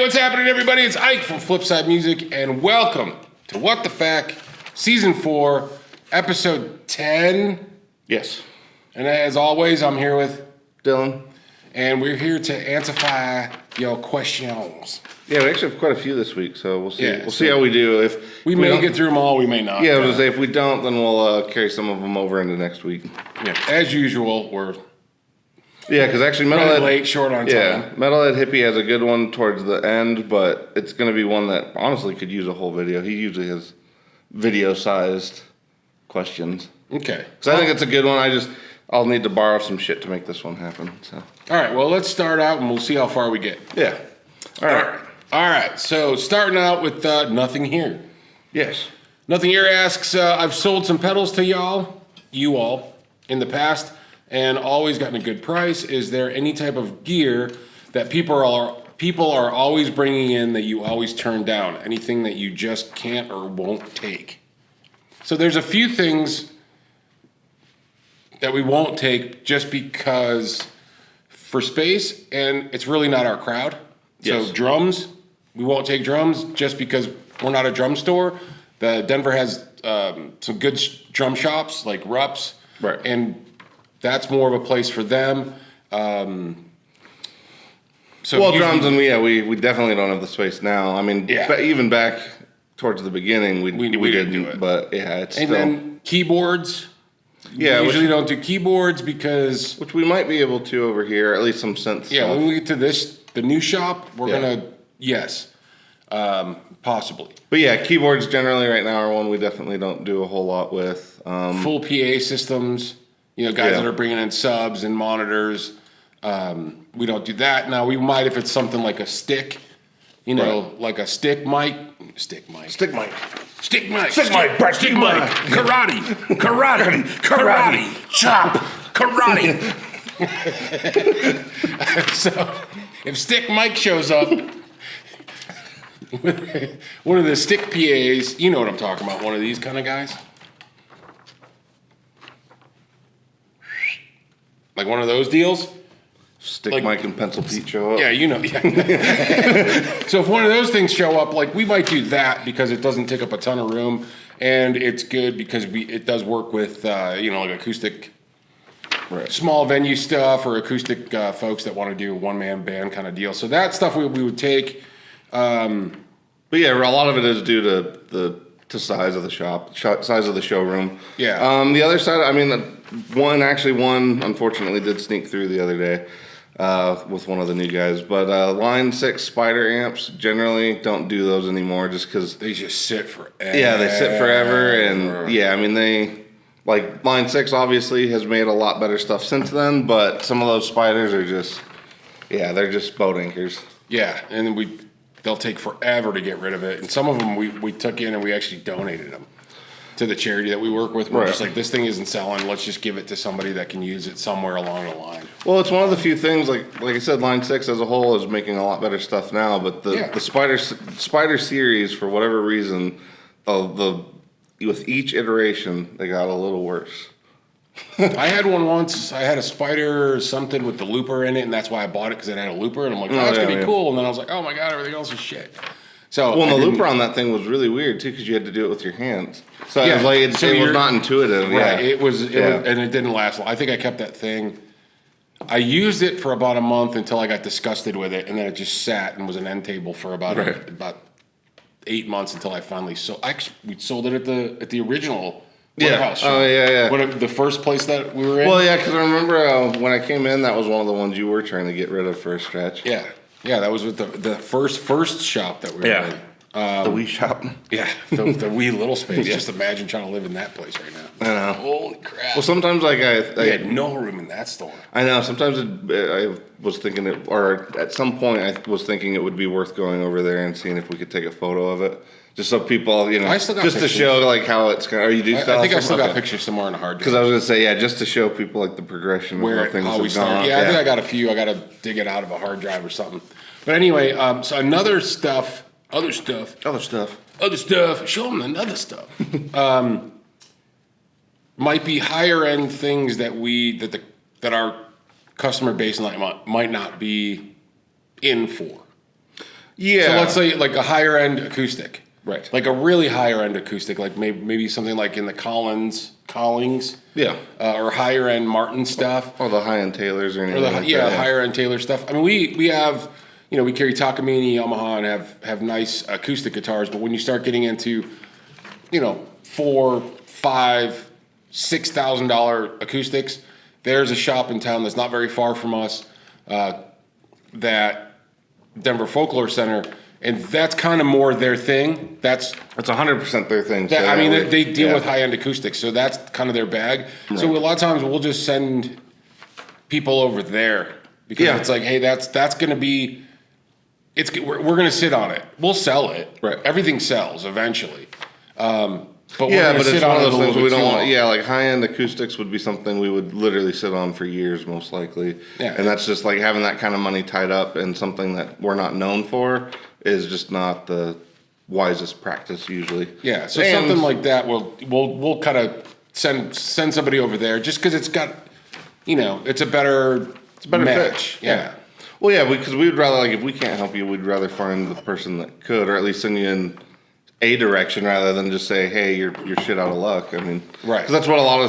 what's happening, everybody? It's Ike from Flipside Music, and welcome to What the F.A.Q, Season 4, Episode 10. Yes. And as always, I'm here with Dylan. And we're here to answer your questions. Yeah, we actually have quite a few this week, so we'll see. Yeah, we'll see how we do. If we may get through them all, we may not. Yeah, I was gonna say if we don't, then we'll carry some of them over into next week. Yeah, as usual, we're because actually running late, short on time. Yeah, Metalhead Hippie has a good one towards the end, but it's going to be one that honestly could use a whole video. He usually has video-sized questions. Okay. So I think it's a good one. I'll need to borrow some shit to make this one happen. So. All right, well, let's start out and we'll see how far we get. Yeah. All right. So starting out with Nothing Here. Yes. Nothing Here asks, I've sold some pedals to you all, in the past, and always gotten a good price. Is there any type of gear that people are always bringing in that you always turn down? Anything that you just can't or won't take? So there's a few things that we won't take just because for space, and it's really not our crowd. Yes. So drums, we won't take drums just because we're not a drum store. Denver has some good drum shops like Rups, right, and that's more of a place for them. Drums, and we definitely don't have the space now. I mean, even back towards the beginning, we didn't do it. But it's and still. Then keyboards. Yeah, we usually don't do keyboards because which we might be able to over here, at least some synths. Yeah, when we get to the new shop, we're gonna possibly. But yeah, keyboards generally right now are one we definitely don't do a whole lot with. Full PA systems. Guys that are bringing in subs and monitors. We don't do that. Now, we might if it's something like a stick, like a stick mic. Karate, chop, karate. So, if Stick Mike shows up, one of the stick PAs, you know what I'm talking about, one of these kind of guys. Like one of those deals? Stick Mike and Pencil Pete show up. Yeah, Yeah. So if one of those things show up, we might do that because it doesn't take up a ton of room, and it's good because it does work with like acoustic, small venue stuff or acoustic folks that want to do a one-man band kind of deal. So that stuff we would take. But yeah, a lot of it is due to the size of the shop, size of the showroom. Yeah. The other side, I mean, one unfortunately did sneak through the other day with one of the new guys. But Line 6 Spider amps, generally don't do those anymore just because... They just sit forever. Yeah, they sit forever. And yeah, I mean, Line 6 obviously has made a lot better stuff since then, but some of those Spiders are just, they're just boat anchors. Yeah, and they'll take forever to get rid of it. And some of them we took in and we actually donated them to the charity that we work with. We're just like, this thing isn't selling. Let's just give it to somebody that can use it somewhere along the line. Well, it's one of the few things, like I said, Line 6 as a whole is making a lot better stuff now. But the Spider series, for whatever reason, with each iteration, they got a little worse. I had one once. I had a Spider something with the looper in it, and that's why I bought it, because it had a looper. And I'm like, that's going to be cool. And then I was like, oh my God, everything else is shit. So the looper on that thing was really weird, too, because you had to do it with your hands. So it was it was not intuitive. Right. It was, and it didn't last long. I think I kept that thing. I used it for about a month until I got disgusted with it, and then it just sat and was an end table for about 8 months until I finally sold. We sold it at the original warehouse shop. Oh, yeah. The first place that we were in. Well, yeah, because I remember when I came in, that was one of the ones you were trying to get rid of for a stretch. Yeah. Yeah, that was with the first shop that we were in. The wee shop. Yeah, the wee little space. Just imagine trying to live in that place right now. I know. Holy crap. Well, sometimes I had no room in that store. I know. Sometimes I was thinking or at some point I was thinking it would be worth going over there and seeing if we could take a photo of it. Just so people, I still got just pictures. To show how it's kind of. Or you do? I think I still got pictures somewhere on the hard drive. Because I was going to say, just to show people the progression of how things have gone. Yeah, I think I got a few. I got to dig it out of a hard drive or something. But anyway, so other stuff. Show them another stuff. Might be higher end things that our customer base might not be in for. Yeah. So let's say like a higher end acoustic. Right. Like a really higher end acoustic, like maybe something like in the Collings. Yeah. Or higher end Martin stuff. Or the high end Taylors or anything like that. Yeah, higher end Taylor stuff. I mean, we have, we carry Takamine, Yamaha, and have nice acoustic guitars. But when you start getting into, $4,000, $5,000, $6,000 acoustics, there's a shop in town that's not very far from us, that Denver Folklore Center. And that's kind of more their thing. That's 100% their thing. They deal with high-end acoustics, so that's kind of their bag. Right. So a lot of times we'll just send people over there because it's like, hey, that's going to be. We're going to sit on it. We'll sell it. Right. Everything sells eventually. But it's one of those things we don't want. Yeah, like high-end acoustics would be something we would literally sit on for years, most likely. Yeah. And that's just like having that kind of money tied up in something that we're not known for is just not the wisest practice usually. Yeah. So something like that, we'll kind of send somebody over there just because it's got, it's a better match. Fit. Yeah. Well, yeah, because we would rather, like, if we can't help you, we'd rather find the person that could, or at least send you in a direction rather than just say, hey, you're shit out of luck. I mean, right. Because that's what a lot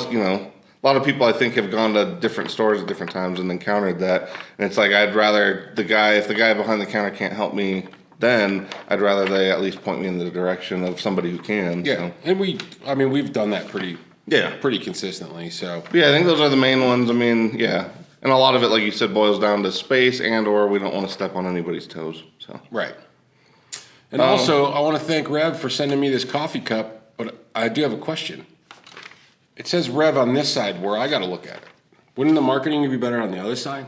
of people I think have gone to different stores at different times and encountered that. And it's like, I'd rather if the guy behind the counter can't help me, then I'd rather they at least point me in the direction of somebody who can. Yeah. So. And we've done that pretty consistently. So yeah, I think those are the main ones. I mean, yeah. And a lot of it, like you said, boils down to space or we don't want to step on anybody's toes. So right. And also, I want to thank Rev for sending me this coffee cup, but I do have a question. It says Rev on this side where I got to look at it. Wouldn't the marketing be better on the other side?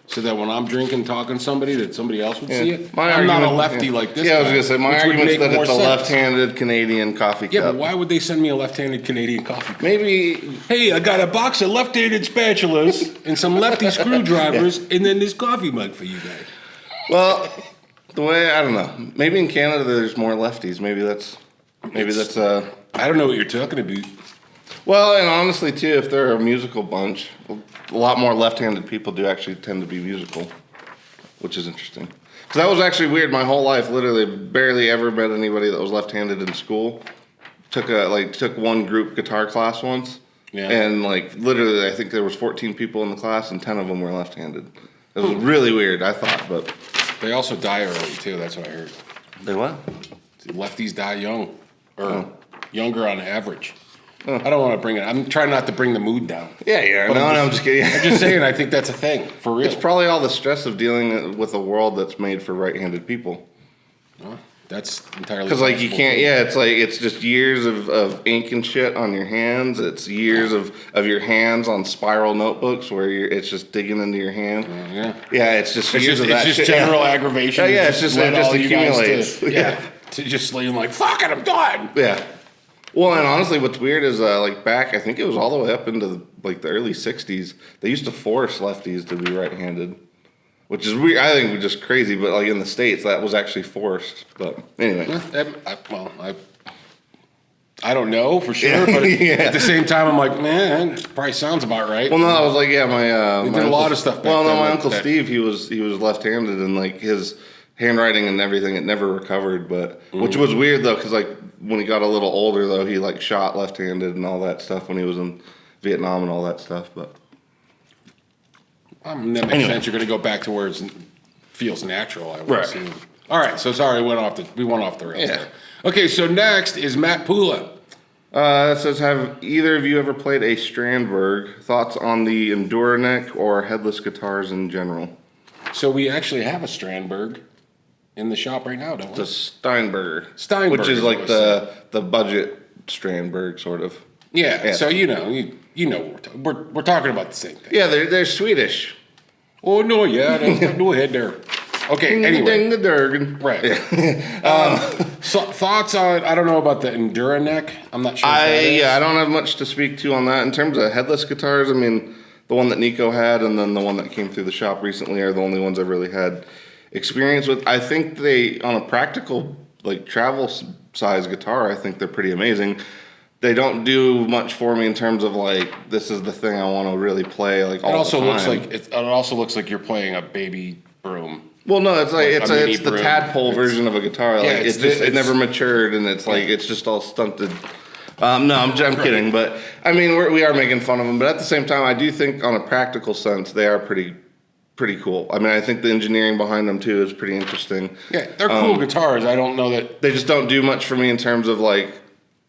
So that when I'm drinking, talking to somebody, that somebody else would see it? I'm not a lefty like this guy. Yeah, I was going to say, my argument's that it's a left-handed Canadian coffee cup. Yeah, but why would they send me a left-handed Canadian coffee cup? Maybe... Hey, I got a box of left-handed spatulas and some lefty screwdrivers and then this coffee mug for you guys. Well, the way, I don't know. Maybe in Canada there's more lefties. Maybe that's I don't know what you're talking about. Well, and honestly, too, if they're a musical bunch, a lot more left-handed people do actually tend to be musical, which is interesting. Because that was actually weird. My whole life, literally, barely ever met anybody that was left-handed in school. Took one group guitar class once, and literally, I think there was 14 people in the class, and 10 of them were left-handed. It was really weird, I thought, but they also die early too. That's what I heard. They what? Lefties die young, or younger on average. I don't want to bring it. I'm trying not to bring the mood down. Yeah. No, I'm just kidding. I'm just saying. I think that's a thing for real. It's probably all the stress of dealing with a world that's made for right-handed people. Well, that's entirely because you can't. Yeah, it's just years of ink and shit on your hands. It's years of your hands on spiral notebooks where it's just digging into your hand. Yeah. It's just years of that. It's just general aggravation. Yeah. It just accumulates. To just leave like fuck it, I'm done. Yeah. Well, and honestly, what's weird is back, I think it was all the way up into the early '60s. They used to force lefties to be right-handed, which is weird. I think just crazy, but in the States, that was actually forced. But anyway, I don't know for sure, but at the same time, I'm like, man, it probably sounds about right. Well, no, I was like, yeah, they did a lot of stuff. Back well, no, my uncle Steve, he was left-handed, and his handwriting and everything, it never recovered. But which was weird though, because when he got a little older though, he shot left-handed and all that stuff when he was in Vietnam and all that stuff. But that makes sense. You're going to go back to where it feels natural. I would assume. All right. So sorry, we went off the rails. Yeah. Okay. So next is Matt Pula. It says, have either of you ever played a Strandberg? Thoughts on the Enduro-neck or Headless Guitars in general? So we actually have a Strandberg in the shop right now, don't we? The Steinberger. Steinberger. Which is the budget Strandberg, sort of. Yeah. So you know we're talking about the same thing. Yeah, they're Swedish. Oh no, there's no head there. Okay, anyway. Ding the Durgan. Right. Yeah. So thoughts on, I don't know about the Enduro-neck. I'm not sure. I don't have much to speak to on that. In terms of Headless Guitars, I mean, the one that Nico had and then the one that came through the shop recently are the only ones I've really had experience with. I think they, on a practical, travel size guitar, I think they're pretty amazing. They don't do much for me in terms of this is the thing I want to really play all the time. It also looks like you're playing a baby broom. Well, no, it's like Like a mini it's the broom. tadpole version of a guitar. Like it's it never matured, and it's like it's just all stunted. No, I'm kidding, but I mean we are making fun of them, but at the same time, I do think on a practical sense they are pretty cool. I mean, I think the engineering behind them too is pretty interesting. Yeah, they're cool guitars. I don't know that They just don't do much for me in terms of like.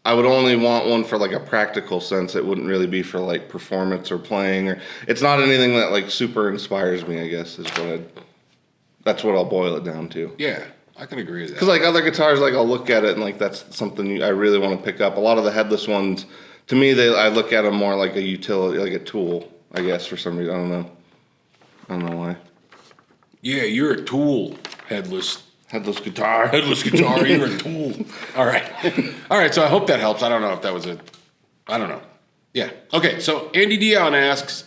I would only want one for like a practical sense. It wouldn't really be for like performance or playing, or it's not anything that like super inspires me. I guess that's what I'll boil it down to. Yeah, I can agree with that. Because like other guitars, like I'll look at it and like that's something I really want to pick up. A lot of the headless ones, to me, I look at them more like a utility, like a tool. I guess for some reason, I don't know why. Yeah, you're a tool, headless guitar. Headless guitar, you're a tool. All right. All right, so I hope that helps. I don't know if that was I don't know. Yeah. Okay, so Andy Dion asks,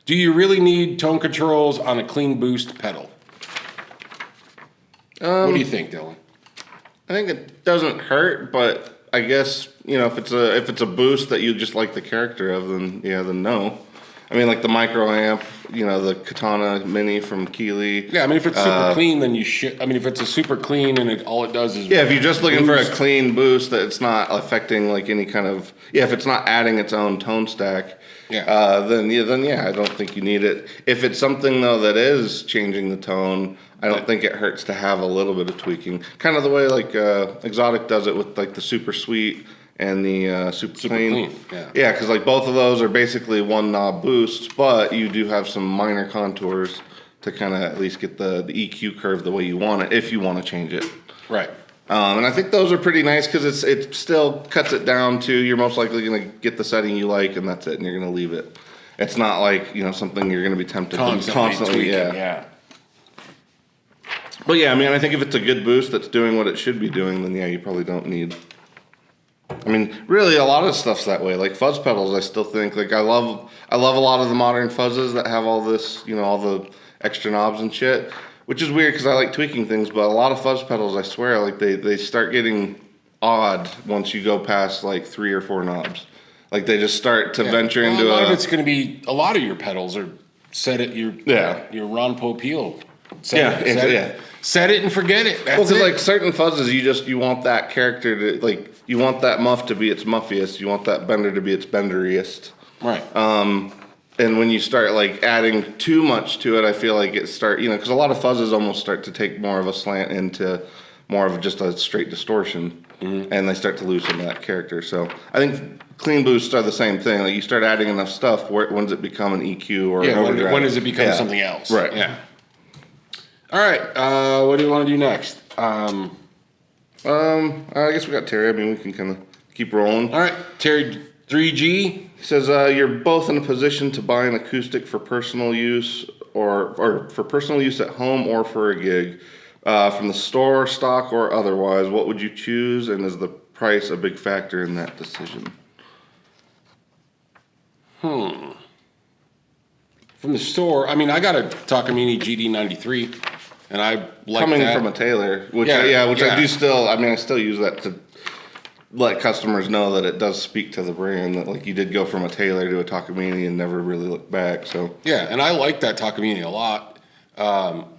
do you really need tone controls on a clean boost pedal? What do you think, Dylan? I think it doesn't hurt, but I guess, if it's a boost that you just like the character of, then no. I mean, like the micro amp, the Katana Mini from Keeley. Yeah, I mean, if it's super clean, then you should. I mean, if it's a super clean and all it does is. Yeah, if you're just looking for a clean boost that it's not affecting like any kind of. Yeah, if it's not adding its own tone stack. Yeah. Then I don't think you need it. If it's something though that is changing the tone, I don't think it hurts to have a little bit of tweaking. Kind of the way like Exotic does it with like the Super Sweet and the super clean. Yeah, because like both of those are basically one knob boosts, but you do have some minor contours to kind of at least get the EQ curve the way you want it, if you want to change it. Right. And I think those are pretty nice because it still cuts it down to you're most likely going to get the setting you like, and that's it, and you're going to leave it. It's not like something you're going to be tempted to constantly tweaking, yeah. But yeah, I mean, I think if it's a good boost that's doing what it should be doing, then yeah, you probably don't need. I mean, really, a lot of stuff's that way. Like fuzz pedals, I still think I love a lot of the modern fuzzes that have all this, all the extra knobs and shit. Which is weird because I like tweaking things, but a lot of fuzz pedals, I swear, like they start getting odd once you go past like 3 or 4 knobs. Like they just start to venture into a lot of it's going to be a lot of your pedals are set at your Ron Popeil. Set it and forget it. That's because like certain fuzzes, you want that character to like you want that muff to be its muffiest, you want that bender to be its benderiest. Right. And when you start like adding too much to it, I feel like it because a lot of fuzzes almost start to take more of a slant into more of just a straight distortion, and they start to lose some of that character. So I think clean boosts are the same thing. Like you start adding enough stuff, when does it become an EQ or an overdrive? When does it become something else? Right. Yeah. All right. What do you want to do next? I guess we got Terry. I mean, we can kind of keep rolling. All right, Terry 3G. He says you're both in a position to buy an acoustic for personal use or for personal use at home or for a gig, from the store, stock, or otherwise. What would you choose, and is the price a big factor in that decision? From the store, I mean, I got a Takamine GD93, and I like coming that. from a tailor, I do still. I mean, I still use that to let customers know that it does speak to the brand. That like you did go from a tailor to a Takamine and never really looked back. So yeah, and I like that Takamine a lot.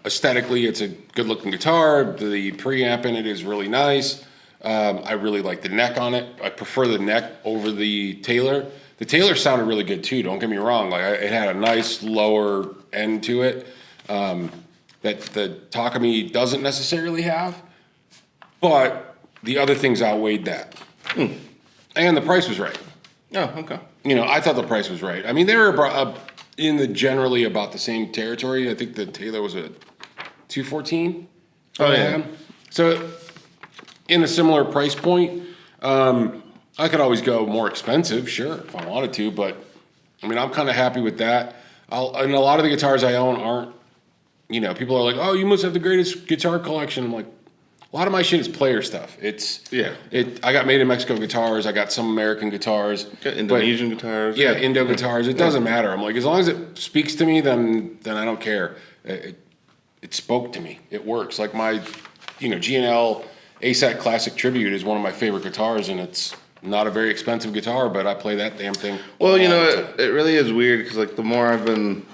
Aesthetically, it's a good-looking guitar. The preamp in it is really nice. I really like the neck on it. I prefer the neck over the tailor. The Taylor sounded really good too. Don't get me wrong. Like it had a nice lower end to it that the Takami doesn't necessarily have, but the other things outweighed that, and the price was right. Oh, okay. I thought the price was right. I mean, they were generally about the same territory. I think the Taylor was a 214. Oh yeah. So in a similar price point. I could always go more expensive, sure, if I wanted to, but I mean, I'm kind of happy with that. And a lot of the guitars I own aren't, people are like, oh, you must have the greatest guitar collection. I'm like, a lot of my shit is player stuff. I got made in Mexico guitars. I got some American guitars. Got Indonesian guitars. Yeah, Indo guitars. It doesn't matter. I'm like, as long as it speaks to me, then I don't care. It spoke to me. It works. Like my, G&L ASAC Classic Tribute is one of my favorite guitars, and it's not a very expensive guitar, but I play that damn thing. Well, it really is weird because like the more I've been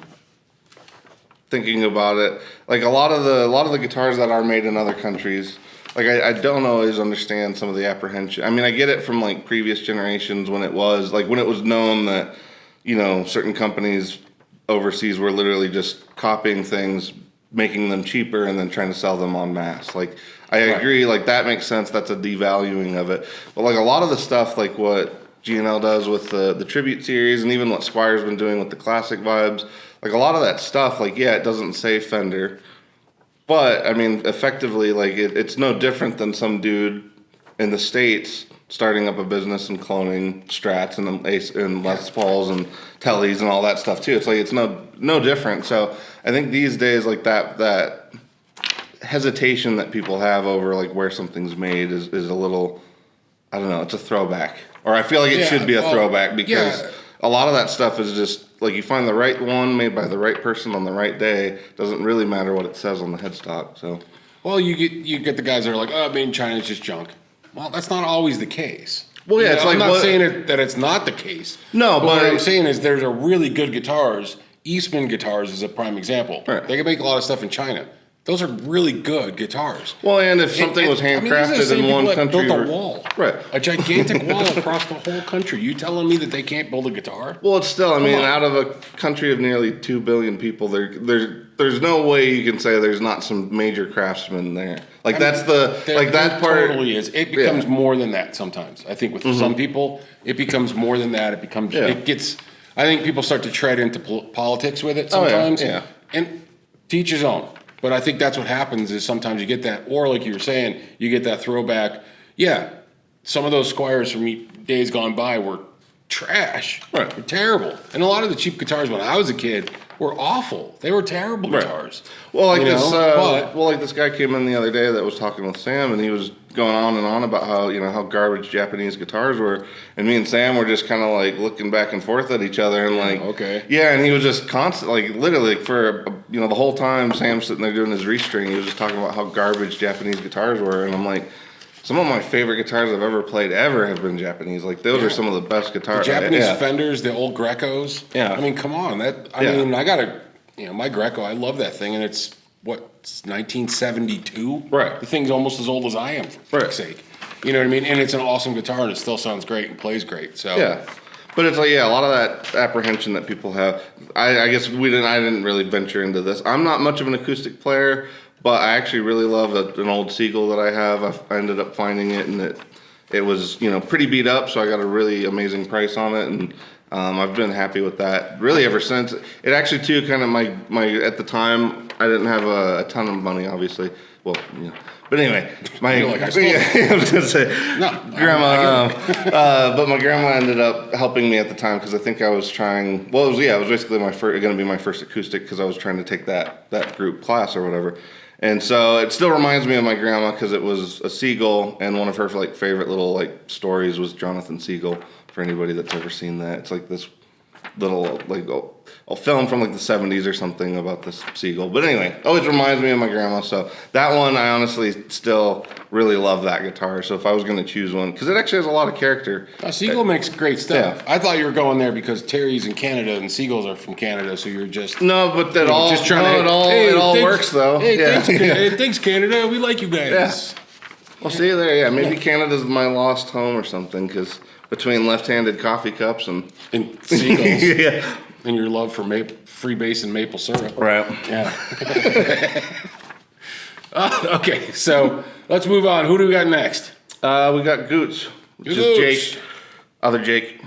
thinking about it, like a lot of the guitars that are made in other countries, like I don't always understand some of the apprehension. I mean, I get it from like previous generations when it was known that, you know, certain companies overseas were literally just copying things, making them cheaper, and then trying to sell them en masse. Like, I agree, like that makes sense. That's a devaluing of it. But like a lot of the stuff, like what G&L does with the Tribute series, and even what Squire's been doing with the classic vibes, like a lot of that stuff, like, yeah, it doesn't say Fender, but I mean, effectively, like it's no different than some dude in the States starting up a business and cloning Strats and Les Pauls and Tellys and all that stuff too. It's like it's no different. So I think these days, like that hesitation that people have over like where something's made is a little, I don't know, it's a throwback. Or I feel like it should be a throwback, because a lot of that stuff is just like you find the right one made by the right person on the right day. Doesn't really matter what it says on the headstock. So, well, you get the guys that are like, oh, made in China is just junk. Well, that's not always the case. Well, yeah, it's like I'm not saying that it's not the case. No, but what I'm saying is there's a really good guitars. Eastman Guitars is a prime example. Right. They can make a lot of stuff in China. Those are really good guitars. Well, and if something was handcrafted in one country, built a wall, right? A gigantic wall across the whole country. You telling me that they can't build a guitar? Well, it's still. I mean, out of a country of nearly 2 billion people, there's no way you can say there's not some major craftsmen there. Like that part totally is. It becomes more than that sometimes. I think with some people, it becomes more than that. It becomes. It gets. I think people start to tread into politics with it sometimes. And to each his own. But I think that's what happens is sometimes you get that, or like you were saying, you get that throwback. Yeah, some of those Squires from days gone by were trash. Right. They're terrible. And a lot of the cheap guitars when I was a kid were awful. They were terrible guitars. Well, like this guy came in the other day that was talking with Sam, and he was going on and on about how garbage Japanese guitars were, and me and Sam were just kind of like looking back and forth at each other, and like, and he was just constant, like literally for the whole time Sam's sitting there doing his restring, he was just talking about how garbage Japanese guitars were, and I'm like, some of my favorite guitars I've ever played have been Japanese. Like those are some of the best guitars. The Japanese Fenders, the old Grecos. Yeah. I mean, come on. I mean, I got my Greco. I love that thing, and it's 1972. Right. The thing's almost as old as I am, for fuck's sake. You know what I mean? And it's an awesome guitar, and it still sounds great and plays great. So yeah. But it's like, a lot of that apprehension that people have. I guess I didn't really venture into this. I'm not much of an acoustic player, but I actually really love an old Seagull that I have. I ended up finding it, and it was pretty beat up, so I got a really amazing price on it, and I've been happy with that really ever since. It actually too kind of my at the time I didn't have a ton of money, obviously. Well, but anyway, I was gonna say grandma, but my grandma ended up helping me at the time because I think I was trying. Well, it was basically going to be my first acoustic because I was trying to take that group class or whatever. And so it still reminds me of my grandma because it was a Seagull, and one of her favorite little stories was Jonathan Seagull. For anybody that's ever seen that, it's like this little a film from the 70s or something about this Seagull. But anyway, always reminds me of my grandma. So that one, I honestly still really love that guitar. So if I was going to choose one, because it actually has a lot of character. Seagull makes great stuff. Yeah. I thought you were going there because Terry's in Canada and Seagulls are from Canada, so you're just no, but that all just trying it all works though. Hey, thanks Canada. We like you guys. Yeah. Well, see you there. Yeah, maybe Canada's my lost home or something because between left-handed coffee cups and Seagulls. And your love for free base and maple syrup. Right. Yeah. Okay, so let's move on. Who do we got next? We got Goots, which is Jake. Other Jake.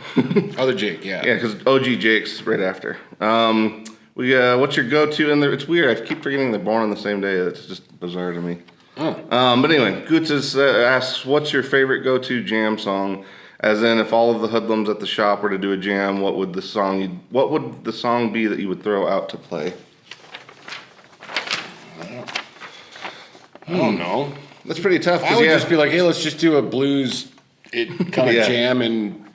Other Jake, yeah. Yeah, because OG Jake's right after. What's your go-to in there? It's weird. I keep forgetting they're born on the same day. It's just bizarre to me. Oh. But anyway, Goots asks, what's your favorite go-to jam song? As in, if all of the hoodlums at the shop were to do a jam, what would the song be that you would throw out to play? I don't know. That's pretty tough. I would just be like, hey, let's just do a blues kind of jam in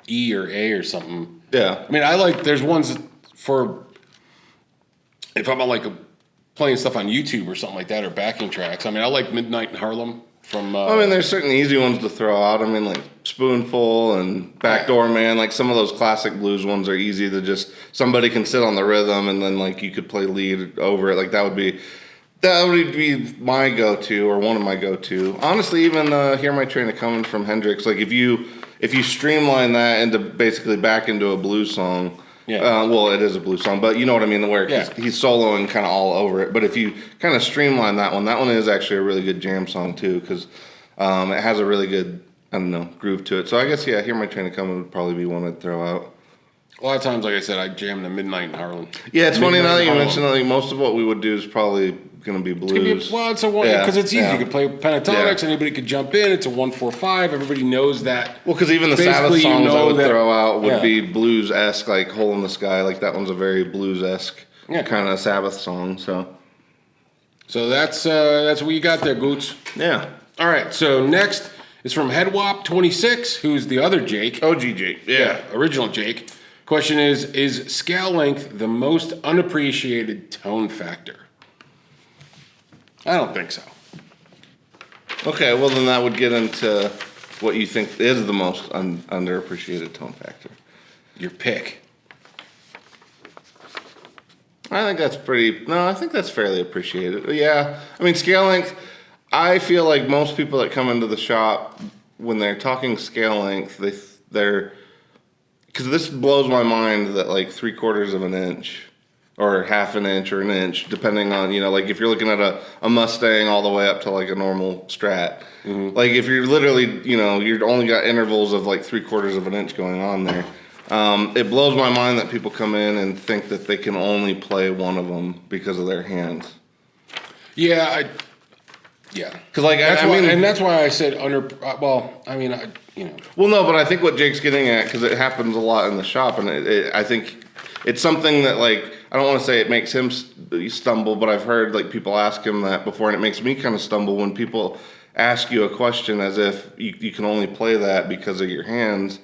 E or A or something. Yeah. I mean, there's ones for, if I'm playing stuff on YouTube or something like that, or backing tracks. I mean, I like Midnight in Harlem From I mean, there's certain easy ones to throw out. I mean, like Spoonful and Backdoor Man, like some of those classic blues ones are easy to just, somebody can sit on the rhythm and then like you could play lead over it. Like that would be my go-to, or one of my go-to. Honestly, even Hear My Train A-Comin' from Hendrix, like if you streamline that into basically back into a blues song. Yeah. Well, it is a blues song, but you know what I mean, where he's soloing kind of all over it. But if you kind of streamline that one is actually a really good jam song too, because it has a really good, I don't know, groove to it. So I guess, yeah, Hear My Train A-Comin' would probably be one I'd throw out. A lot of times, like I said, I jam the Midnight in Harlem. Yeah, it's funny now that you mention that, like, most of what we would do is probably going to be blues. It's a one, because it's easy. You can play pentatonics, anybody could jump in. It's a 1-4-5. Everybody knows that. Well, because even the Sabbath songs I would throw out would be blues-esque, like Hole in the Sky. Like that one's a very blues-esque kind of Sabbath song. So that's what you got there, Goots. Yeah. All right. So next is from Headwop26, who's the other Jake. OG Jake. Yeah. Original Jake. Question is scale length the most unappreciated tone factor? I don't think so. Okay, well then that would get into what you think is the most underappreciated tone factor. Your pick. I think that's fairly appreciated. Yeah, I mean, scale length, I feel like most people that come into the shop, when they're talking scale length, they're, because this blows my mind that like 3/4 of an inch or half an inch or an inch, depending on, like if you're looking at a Mustang all the way up to like a normal Strat. Mm-hmm. Like if you're literally, you've only got intervals of like 3/4 of an inch going on there. It blows my mind that people come in and think that they can only play one of them because of their hands. Yeah, because like that's why I said under. Well, I mean, Well, no, but I think what Jake's getting at, because it happens a lot in the shop, and I think it's something that, like, I don't want to say it makes him stumble, but I've heard like people ask him that before, and it makes me kind of stumble when people ask you a question as if you can only play that because of your hands.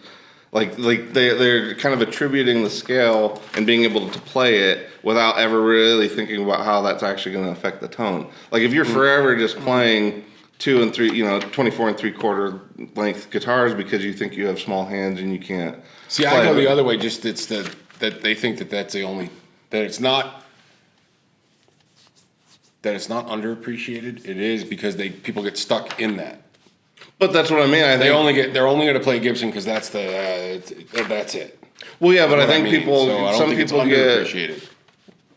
Like they're kind of attributing the scale and being able to play it without ever really thinking about how that's actually going to affect the tone. Like if you're forever just playing 2 and 3, 24 and 3/4 length guitars because you think you have small hands and you can't. See, I go the other way. Just that they think that's the only, that it's not underappreciated. It is because people get stuck in that. But that's what I mean. They're only going to play Gibson because that's it. Well, yeah, but I think people, some people get underappreciated.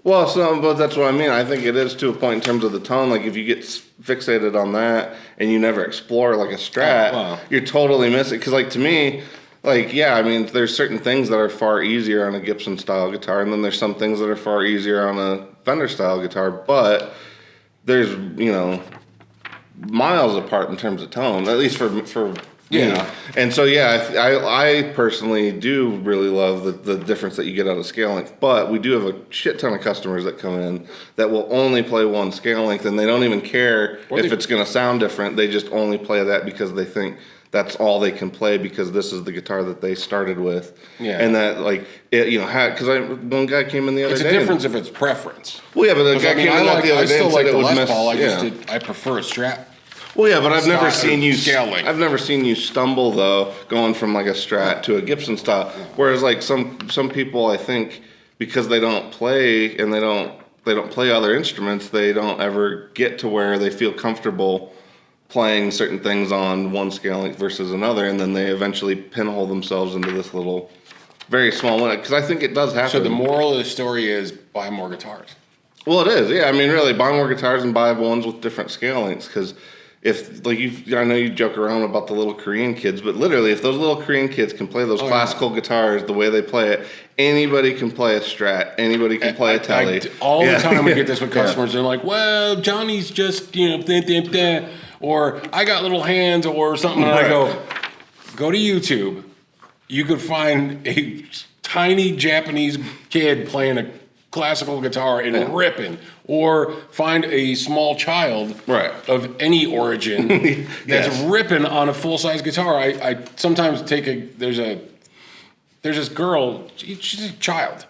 Well, but that's what I mean. I think it is to a point in terms of the tone. Like if you get fixated on that and you never explore like a Strat, you're totally missing. Because like to me, like I mean, there's certain things that are far easier on a Gibson style guitar, and then there's some things that are far easier on a Fender style guitar. But there's miles apart in terms of tone, at least for me. And so I personally do really love the difference that you get out of scale length. But we do have a shit ton of customers that come in that will only play one scale length, and they don't even care if it's going to sound different. They just only play that because they think that's all they can play because this is the guitar that they started with. Yeah. And that because one guy came in the other day. It's a difference if it's preference. Well, yeah, but the guy came in the other day and said it would mess. I prefer a Strat. Well, yeah, but I've never seen you stumble though, going from like a Strat to a Gibson style. Whereas like some people, I think, because they don't play and they don't play other instruments, they don't ever get to where they feel comfortable playing certain things on one scale length versus another, and then they eventually pinhole themselves into this little, very small one. Because I think it does happen. So the moral of the story is buy more guitars. Well, it is. Yeah, I mean, really, buy more guitars and buy ones with different scale lengths. Because if I know you joke around about the little Korean kids, but literally, if those little Korean kids can play those classical guitars the way they play it, anybody can play a Strat. Anybody can play a Tele. All the time we get this with customers. They're like, "Well, Johnny's just or I got little hands or something." And I go to YouTube. You could find a tiny Japanese kid playing a classical guitar and ripping, or find a small child of any origin that's ripping on a full-size guitar. I sometimes there's this girl, she's a child,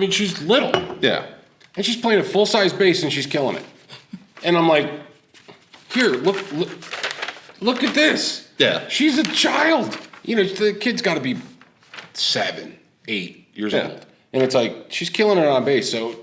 she's little, and she's playing a full-size bass and she's killing it, and I'm like, here, look at this. Yeah. She's a child. You know, the kid's got to be 7, 8 years old. And it's like, she's killing it on bass. So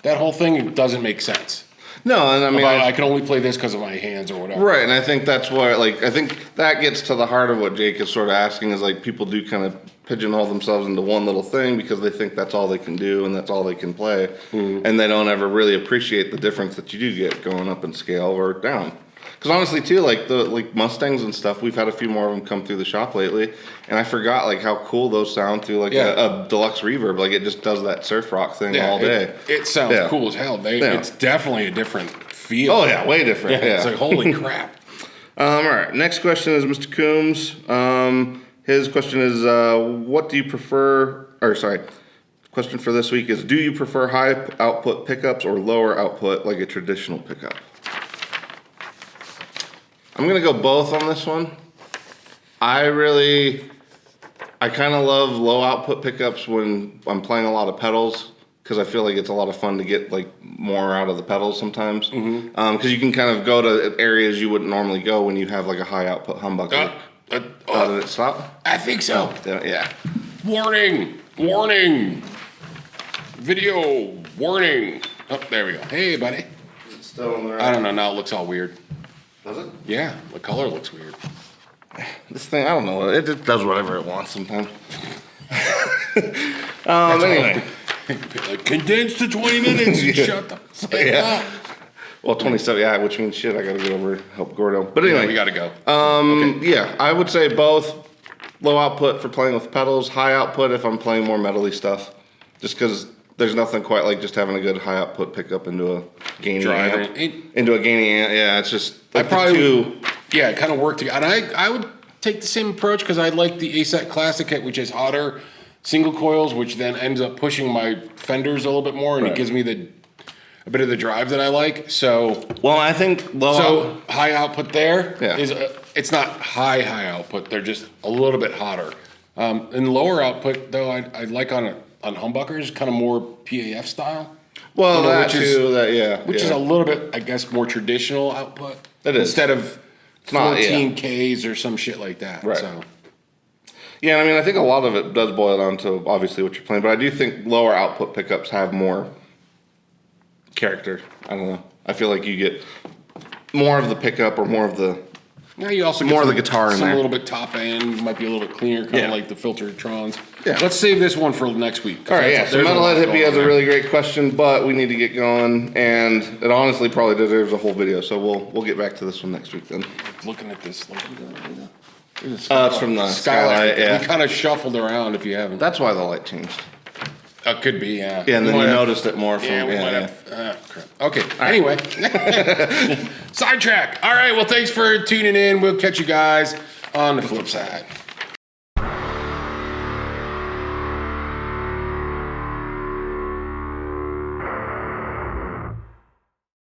that whole thing doesn't make sense. No, and I mean, I can only play this because of my hands or whatever. Right, and I think that's why, like, I think that gets to the heart of what Jake is sort of asking is, like, people do kind of pigeonhole themselves into one little thing because they think that's all they can do and that's all they can play. And they don't ever really appreciate the difference that you do get going up in scale or down. Because honestly, too, like Mustangs and stuff, we've had a few more of them come through the shop lately, and I forgot like how cool those sound through like a deluxe reverb. Like it just does that surf rock thing all day. It sounds cool as hell. It's definitely a different feel. Oh yeah, way different. Yeah. It's like holy crap. All right, next question is Mr. Coombs. His question is, what do you prefer? Or sorry, question for this week is, do you prefer high output pickups or lower output like a traditional pickup? I'm gonna go both on this one. I kind of love low output pickups when I'm playing a lot of pedals because I feel like it's a lot of fun to get like more out of the pedals sometimes. Because you can kind of go to areas you wouldn't normally go when you have like a high output humbucker. Did it stop? I think so. Yeah. Warning. Video warning. Oh, there we go. Hey, buddy. Is it still on there? I don't know. Now it looks all weird. Does it? Yeah, the color looks weird. This thing, I don't know. It just does whatever it wants sometimes. Anyway. Condensed to 20 minutes. Shut the fuck up. Well, 27, yeah, which means shit, I gotta go over help Gordo. But anyway. We gotta go. Yeah, I would say both. Low output for playing with pedals, high output if I'm playing more metally stuff. Just because there's nothing quite like just having a good high output pickup into a gainy amp. Into a gainy amp, yeah, it's just like yeah, it kind of work together. And I would take the same approach because I like the A-Set Classic kit, which is hotter single coils, which then ends up pushing my fenders a little bit more, and it gives me a bit of the drive that I like. So, well, I think high output there is it's not high output. They're just a little bit hotter. And lower output though, I like on humbuckers, kind of more PAF style. Well, which is a little bit, I guess, more traditional output. It is instead of 14 Ks or some shit like that. Right. So. Yeah, I mean, I think a lot of it does boil down to obviously what you're playing, but I do think lower output pickups have more character. I don't know. I feel like you get more of the pickup or more of the. Yeah, you also get more of the guitar in there. A little bit top end, might be a little bit cleaner, kind of like the Filtertrons. Yeah. Let's save this one for next week. All right, yeah. So Metalhead Hippie has a really great question, but we need to get going, and it honestly probably deserves a whole video. So we'll get back to this one next week then. Looking at this, it's from the skylight. Yeah, we kind of shuffled around. If you haven't, that's why the light changed. Could be, yeah. Yeah, and then you noticed it more from. Crap. Okay. Anyway, sidetrack. All right. Well, thanks for tuning in. We'll catch you guys on the flip side.